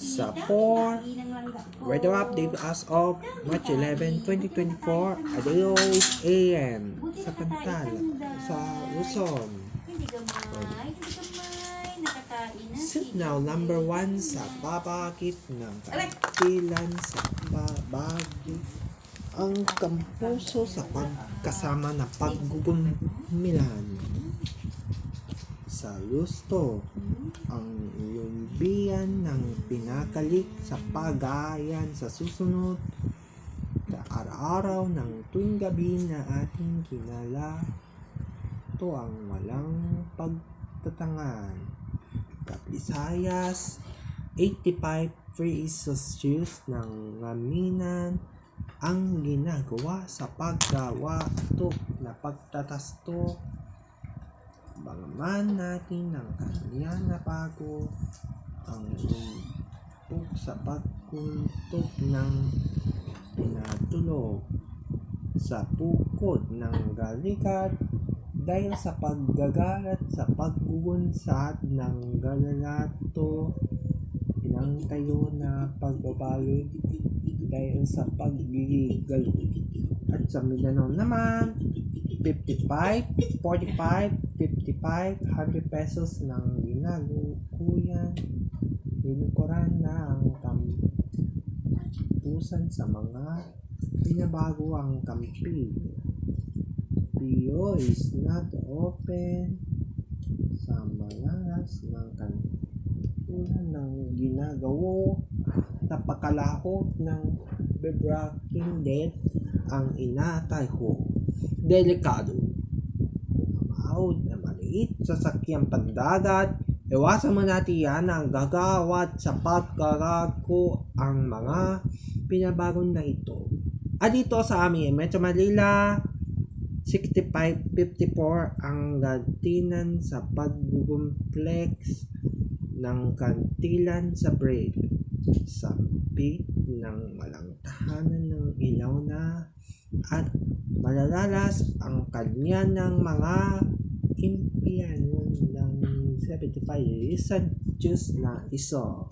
sa 4 weather update as of March 11, 2024 at 8 a.m. sa Pantala, sa Luzon. Signal number 1 sa babagit ng Kantilan sa babagit ang Kampuso sa pagkasama na paggugumilan. Sa Lusto, ang lumbiyan ng pinakalik sa pagayan sa susunod na araw-araw ng tuwing gabi na ating kinala. Ito ang walang pagtatangan. Visayas, 85 degrees Celsius ng ngaminan ang ginagawa sa paggawa ito na pagtatasto. Bagaman natin ang kanyang napago ang lumpok sa pagkuntok ng pinatulog sa bukod ng galikad dahil sa paggagalat sa paggugunsad ng galalato, pinangtayo na pagbabalot dahil sa paggigal. At sa Mindanao naman, 55, 45, 55, 100 pesos ng ginagukuyan. Linukuran na ang kampusan sa mga pinabago ang kampi. PO is not open sa malalas ng kantulan ng ginagawa. Napakalahok ng bebraking death ang inatay ho. Delikado. Mahawd na maliit sa sakyang pandagat. Iwasan mo natin yan ang gagawat sa pagkarago ang mga pinabagong na ito. At dito sa amin, Metro Manila, 65-54 ang gantinan sa paggugumplex ng Kantilan sa break. Sampit ng malangtahanan ng ilaw na at malalalas ang kanya ng mga impian ng 75 Celsius na iso.